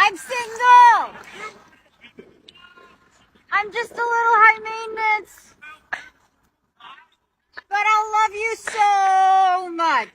I'm single. I'm just a little high maintenance. But I love you so much.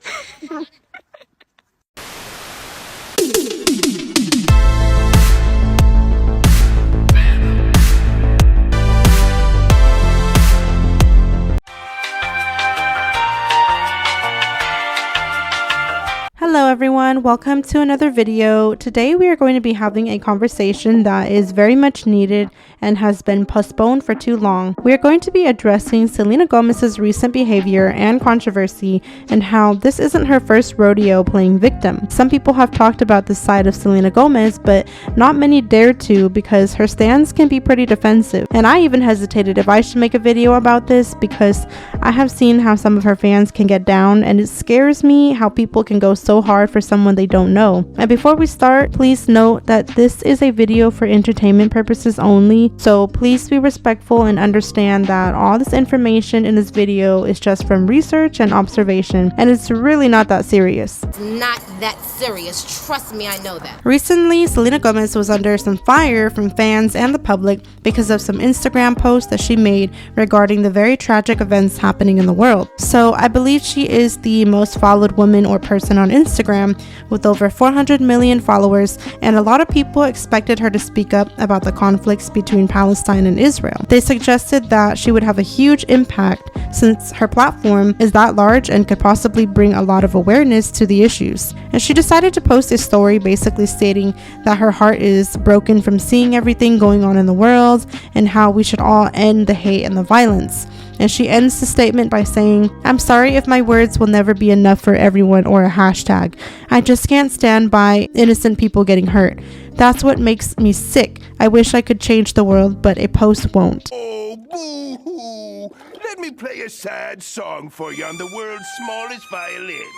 Hello everyone, welcome to another video. Today we are going to be having a conversation that is very much needed and has been postponed for too long. We are going to be addressing Selena Gomez's recent behavior and controversy and how this isn't her first rodeo playing victim. Some people have talked about this side of Selena Gomez, but not many dare to because her stance can be pretty defensive. And I even hesitated if I should make a video about this because I have seen how some of her fans can get down, and it scares me how people can go so hard for someone they don't know. And before we start, please note that this is a video for entertainment purposes only, so please be respectful and understand that all this information in this video is just from research and observation, and it's really not that serious. It's not that serious, trust me, I know that. Recently, Selena Gomez was under some fire from fans and the public because of some Instagram posts that she made regarding the very tragic events happening in the world. So I believe she is the most followed woman or person on Instagram with over 400 million followers, and a lot of people expected her to speak up about the conflicts between Palestine and Israel. They suggested that she would have a huge impact since her platform is that large and could possibly bring a lot of awareness to the issues. And she decided to post a story basically stating that her heart is broken from seeing everything going on in the world and how we should all end the hate and the violence. And she ends the statement by saying, "I'm sorry if my words will never be enough for everyone," or a hashtag. "I just can't stand by innocent people getting hurt. That's what makes me sick. I wish I could change the world, but a post won't." Oh, boo-hoo! Let me play a sad song for you on the world's smallest violin.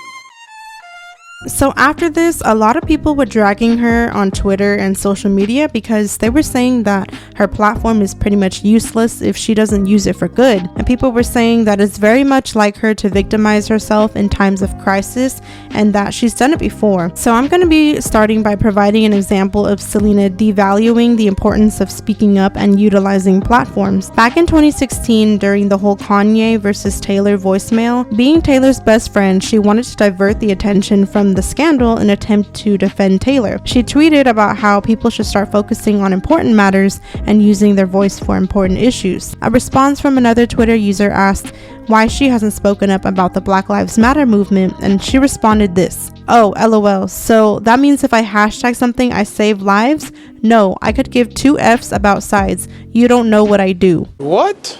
So after this, a lot of people were dragging her on Twitter and social media because they were saying that her platform is pretty much useless if she doesn't use it for good. And people were saying that it's very much like her to victimize herself in times of crisis and that she's done it before. So I'm going to be starting by providing an example of Selena devaluing the importance of speaking up and utilizing platforms. Back in 2016, during the whole Kanye versus Taylor voicemail, being Taylor's best friend, she wanted to divert the attention from the scandal in an attempt to defend Taylor. She tweeted about how people should start focusing on important matters and using their voice for important issues. A response from another Twitter user asked why she hasn't spoken up about the Black Lives Matter movement, and she responded this: "Oh, LOL, so that means if I hashtag something I save lives? No, I could give two Fs about sides. You don't know what I do." What?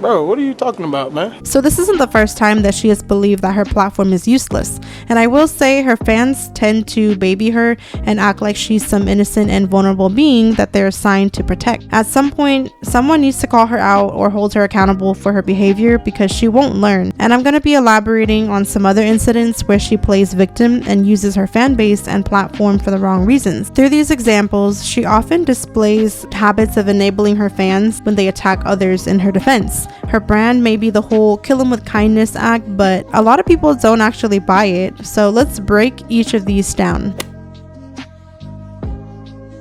Bro, what are you talking about, man? So this isn't the first time that she has believed that her platform is useless. And I will say her fans tend to baby her and act like she's some innocent and vulnerable being that they're assigned to protect. At some point, someone needs to call her out or hold her accountable for her behavior because she won't learn. And I'm going to be elaborating on some other incidents where she plays victim and uses her fan base and platform for the wrong reasons. Through these examples, she often displays habits of enabling her fans when they attack others in her defense. Her brand may be the whole kill 'em with kindness act, but a lot of people don't actually buy it. So let's break each of these down.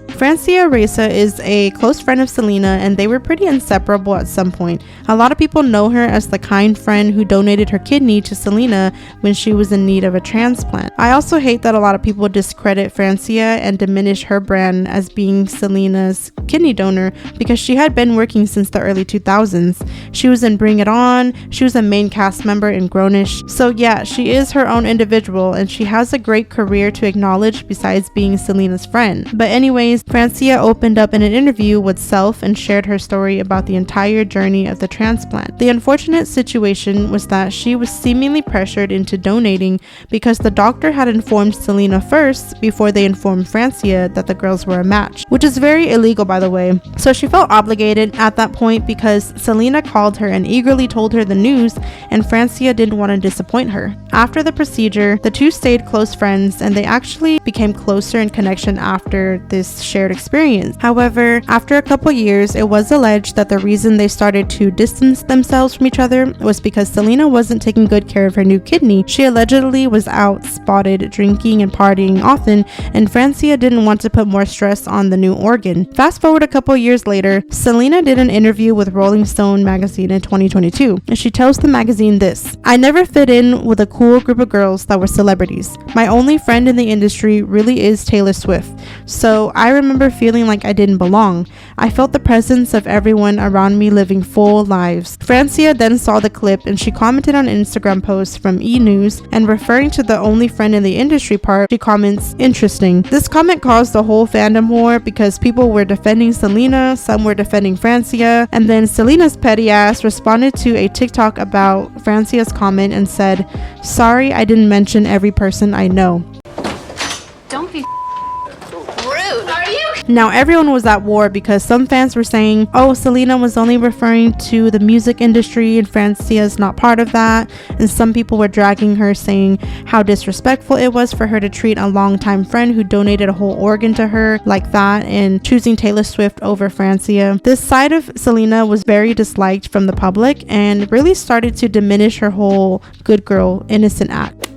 Francia Raisa is a close friend of Selena, and they were pretty inseparable at some point. A lot of people know her as the kind friend who donated her kidney to Selena when she was in need of a transplant. I also hate that a lot of people discredit Francia and diminish her brand as being Selena's kidney donor because she had been working since the early 2000s. She was in Bring It On, she was a main cast member in Grownish. So yeah, she is her own individual and she has a great career to acknowledge besides being Selena's friend. But anyways, Francia opened up in an interview with Self and shared her story about the entire journey of the transplant. The unfortunate situation was that she was seemingly pressured into donating because the doctor had informed Selena first before they informed Francia that the girls were a match, which which is very illegal, by the way. So she felt obligated at that point because Selena called her and eagerly told her the news, and Francia didn't want to disappoint her. After the procedure, the two stayed close friends, and they actually became closer in connection after this shared experience. However, after a couple years, it was alleged that the reason they started to distance themselves from each other was because Selena wasn't taking good care of her new kidney. She allegedly was out spotted drinking and partying often, and Francia didn't want to put more stress on the new organ. Fast forward a couple years later, Selena did an interview with Rolling Stone magazine in 2022, and she tells the magazine this: "I never fit in with a cool group of girls that were celebrities. My only friend in the industry really is Taylor Swift. So I remember feeling like I didn't belong. I felt the presence of everyone around me living full lives." Francia then saw the clip and she commented on an Instagram post from E! News, and referring to the only friend in the industry part, she comments, "Interesting." This comment caused the whole fandom war because people were defending Selena, some were defending Francia, and then Selena's petty ass responded to a TikTok about Francia's comment and said, "Sorry, I didn't mention every person I know." Don't be rude. Are you? Now everyone was at war because some fans were saying, oh, Selena was only referring to the music industry and Francia is not part of that, and some people were dragging her, saying how disrespectful it was for her to treat a longtime friend who donated a whole organ to her like that, and choosing Taylor Swift over Francia. This side of Selena was very disliked from the public and really started to diminish her whole good girl innocent act.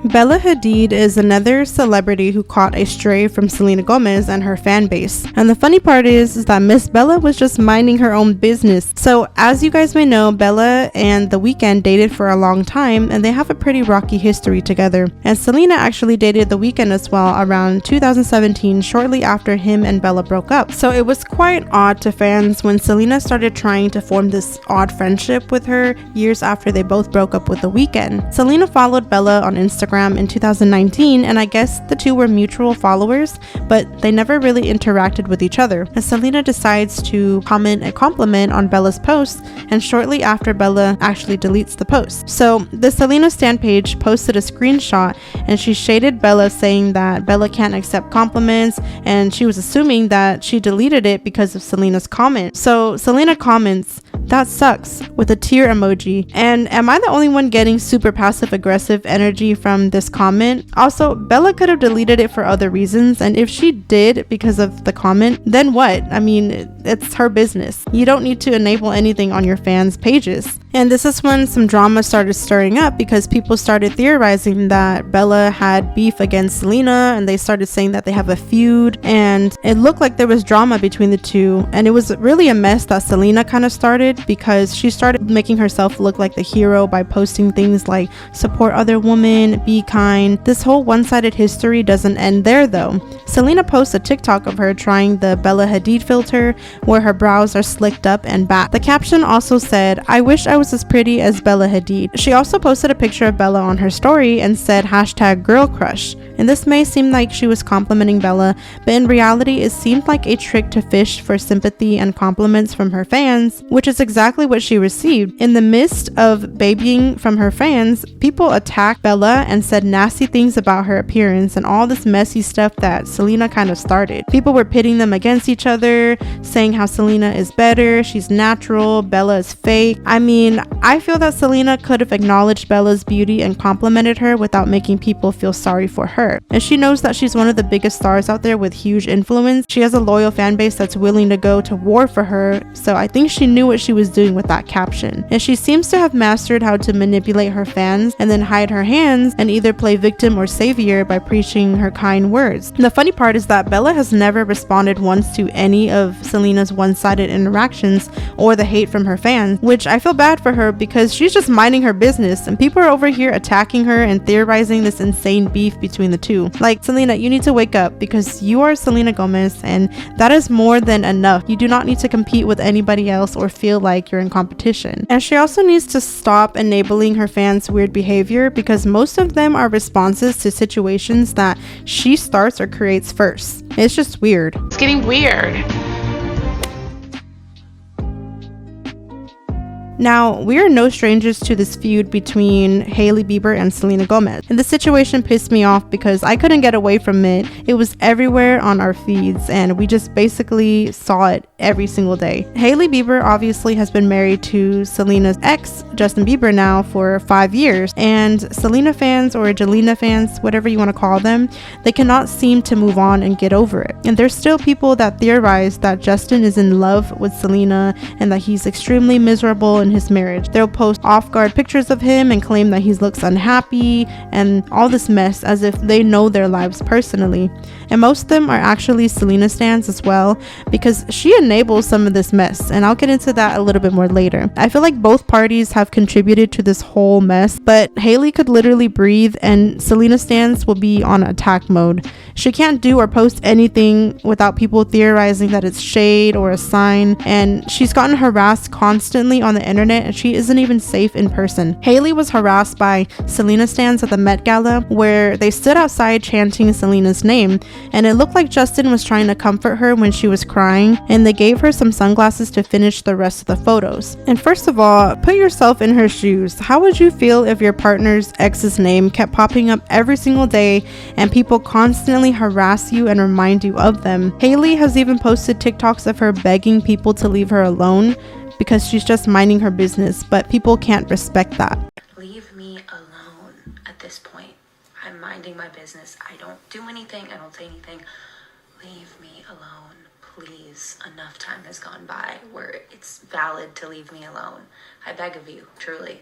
Bella Hadid is another celebrity who caught a stray from Selena Gomez and her fan base. And the funny part is that Miss Bella was just minding her own business. So as you guys may know, Bella and The Weeknd dated for a long time and they have a pretty rocky history together. And Selena actually dated The Weeknd as well around 2017, shortly after him and Bella broke up. So it was quite odd to fans when Selena started trying to form this odd friendship with her years after they both broke up with The Weeknd. Selena followed Bella on Instagram in 2019, and I guess the two were mutual followers, but they never really interacted with each other. And Selena decides to comment a compliment on Bella's post, and shortly after, Bella actually deletes the post. So the Selena stan page posted a screenshot, and she shaded Bella, saying that Bella can't accept compliments, and she was assuming that she deleted it because of Selena's comment. So Selena comments, "That sucks," with a tear emoji. And am I the only one getting super passive aggressive energy from this comment? Also, Bella could have deleted it for other reasons, and if she did because of the comment, then what? I mean, it's her business. You don't need to enable anything on your fans' pages. And this is when some drama started stirring up because people started theorizing that Bella had beef against Selena, and they started saying that they have a feud, and it looked like there was drama between the two. And it was really a mess that Selena kind of started because she started making herself look like the hero by posting things like support other women, be kind. This whole one-sided history doesn't end there though. Selena posts a TikTok of her trying the Bella Hadid filter where her brows are slicked up and back. The caption also said, "I wish I was as pretty as Bella Hadid." She also posted a picture of Bella on her story and said #girlcrush. And this may seem like she was complimenting Bella, but in reality it seemed like a trick to fish for sympathy and compliments from her fans, which is exactly what she received. In the midst of babying from her fans, people attacked Bella and said nasty things about her appearance and all this messy stuff that Selena kind of started. People were pitting them against each other, saying how Selena is better, she's natural, Bella is fake. I mean, I feel that Selena could have acknowledged Bella's beauty and complimented her without making people feel sorry for her. And she knows that she's one of the biggest stars out there with huge influence. She has a loyal fan base that's willing to go to war for her, so I think she knew what she was doing with that caption. And she seems to have mastered how to manipulate her fans and then hide her hands and either play victim or savior by preaching her kind words. And the funny part is that Bella has never responded once to any of Selena's one-sided interactions or the hate from her fans, which I feel bad for her because she's just minding her business and people are over here attacking her and theorizing this insane beef between the two. Like, Selena, you need to wake up because you are Selena Gomez and that is more than enough. You do not need to compete with anybody else or feel like you're in competition. And she also needs to stop enabling her fans' weird behavior because most of them are responses to situations that she starts or creates first. It's just weird. It's getting weird. Now, we are no strangers to this feud between Hailey Bieber and Selena Gomez, and this situation pissed me off because I couldn't get away from it. It was everywhere on our feeds, and we just basically saw it every single day. Hailey Bieber obviously has been married to Selena's ex, Justin Bieber, now for 5 years, and Selena fans, or Jelena fans, whatever you want to call them, they cannot seem to move on and get over it. And there's still people that theorize that Justin is in love with Selena and that he's extremely miserable in his marriage. They'll post off-guard pictures of him and claim that he looks unhappy and all this mess as if they know their lives personally. And most of them are actually Selena stans as well, because she enables some of this mess, and I'll get into that a little bit more later. I feel like both parties have contributed to this whole mess, but Hailey could literally breathe and Selena stans will be on attack mode. She can't do or post anything without people theorizing that it's shade or a sign, and she's gotten harassed constantly on the internet, and she isn't even safe in person. Hailey was harassed by Selena stans at the Met Gala, where they stood outside chanting Selena's name, and it looked like Justin was trying to comfort her when she was crying, and they gave her some sunglasses to finish the rest of the photos. And first of all, put yourself in her shoes. How would you feel if your partner's ex's name kept popping up every single day and people constantly harass you and remind you of them? Hailey has even posted TikToks of her begging people to leave her alone because she's just minding her business, but people can't respect that. Leave me alone at this point. I'm minding my business. I don't do anything. I don't say anything. Leave me alone, please. Enough time has gone by where it's valid to leave me alone. I beg of you, truly.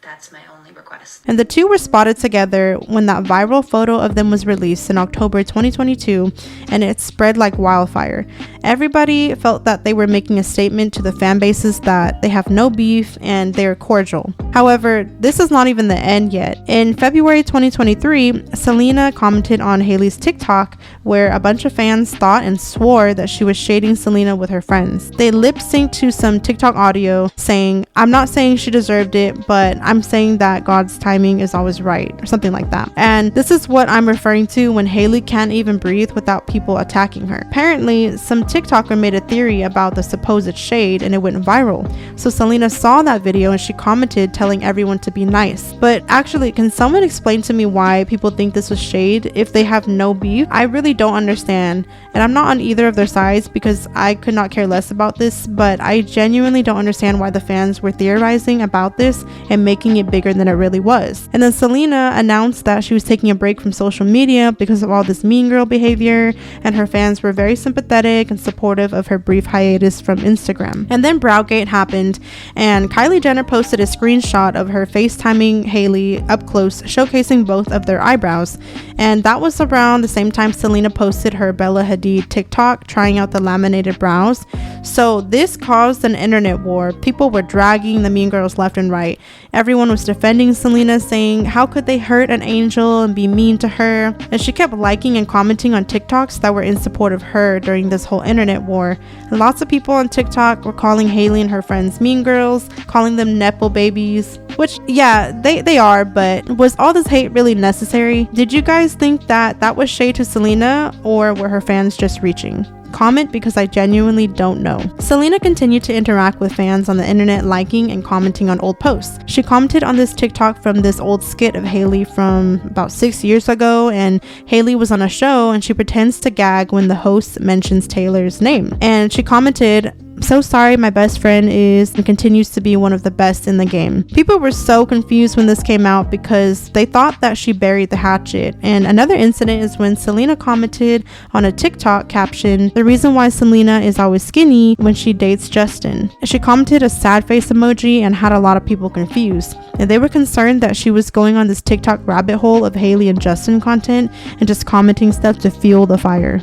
That's my only request. And the two were spotted together when that viral photo of them was released in October 2022, and it spread like wildfire. Everybody felt that they were making a statement to the fan bases that they have no beef and they're cordial. However, this is not even the end yet. In February 2023, Selena commented on Hailey's TikTok where a bunch of fans thought and swore that she was shading Selena with her friends. They lip-synced to some TikTok audio saying, "I'm not saying she deserved it, but I'm saying that God's timing is always right," or something like that. And this is what I'm referring to when Hailey can't even breathe without people attacking her. Apparently, some TikToker made a theory about the supposed shade and it went viral. So Selena saw that video and she commented telling everyone to be nice. But actually, can someone explain to me why people think this was shade if they have no beef? I really don't understand. And I'm not on either of their sides because I could not care less about this, but I genuinely don't understand why the fans were theorizing about this and making it bigger than it really was. And then Selena announced that she was taking a break from social media because of all this mean girl behavior, and her fans were very sympathetic and supportive of her brief hiatus from Instagram. And then Browgate happened, and Kylie Jenner posted a screenshot of her FaceTiming Hailey up close, showcasing both of their eyebrows. And that was around the same time Selena posted her Bella Hadid TikTok trying out the laminated brows. So this caused an internet war. People were dragging the mean girls left and right. Everyone was defending Selena, saying how could they hurt an angel and be mean to her, and she kept liking and commenting on TikToks that were in support of her during this whole internet war. And lots of people on TikTok were calling Hailey and her friends mean girls, calling them nepo babies, which yeah, they are, but was all this hate really necessary? Did you guys think that that was shade to Selena, or were her fans just reaching? Comment, because I genuinely don't know. Selena continued to interact with fans on the internet, liking and commenting on old posts. She commented on this TikTok from this old skit of Hailey from about 6 years ago, and Hailey was on a show and she pretends to gag when the host mentions Taylor's name. And she commented, "So sorry, my best friend is and continues to be one of the best in the game." People were so confused when this came out because they thought that she buried the hatchet. And another incident is when Selena commented on a TikTok caption the reason why Selena is always skinny when she dates Justin. She commented a sad face emoji and had a lot of people confused. And they were concerned that she was going on this TikTok rabbit hole of Hailey and Justin content and just commenting stuff to fuel the fire.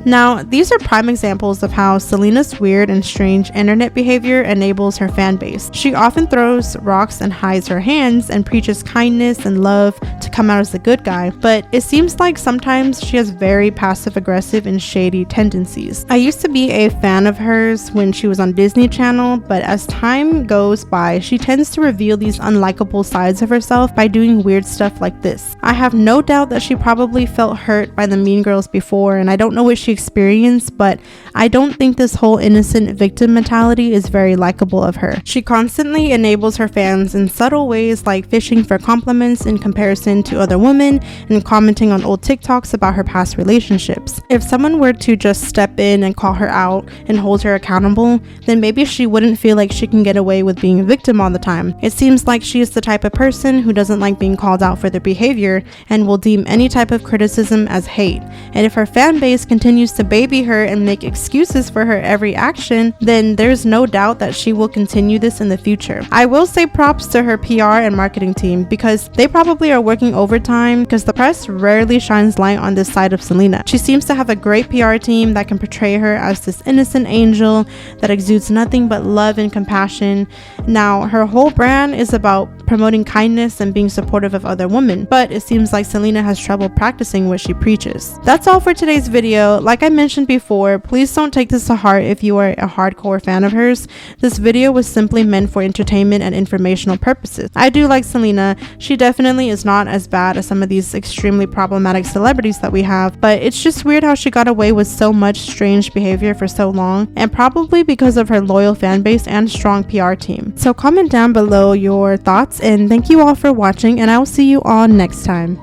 Now, these are prime examples of how Selena's weird and strange internet behavior enables her fan base. She often throws rocks and hides her hands and preaches kindness and love to come out as the good guy, but it seems like sometimes she has very passive-aggressive and shady tendencies. I used to be a fan of hers when she was on Disney Channel, but as time goes by, she tends to reveal these unlikable sides of herself by doing weird stuff like this. I have no doubt that she probably felt hurt by the mean girls before, and I don't know what she she experienced, but I don't think this whole innocent victim mentality is very likable of her. She constantly enables her fans in subtle ways, like fishing for compliments in comparison to other women and commenting on old TikToks about her past relationships. If someone were to just step in and call her out and hold her accountable, then maybe she wouldn't feel like she can get away with being a victim all the time. It seems like she is the type of person who doesn't like being called out for their behavior and will deem any type of criticism as hate. And if her fan base continues to baby her and make excuses for her every action, then there's no doubt that she will continue this in the future. I will say props to her PR and marketing team, because they probably are working overtime, because the press rarely shines light on this side of Selena. She seems to have a great PR team that can portray her as this innocent angel that exudes nothing but love and compassion. Now, her whole brand is about promoting kindness and being supportive of other women, but it seems like Selena has trouble practicing what she preaches. That's all for today's video. Like I mentioned before, please don't take this to heart if you are a hardcore fan of hers. This video was simply meant for entertainment and informational purposes. I do like Selena. She definitely is not as bad as some of these extremely problematic celebrities that we have, but it's just weird how she got away with so much strange behavior for so long, and probably because of her loyal fan base and strong PR team. So comment down below your thoughts, and thank you all for watching, and I will see you all next time.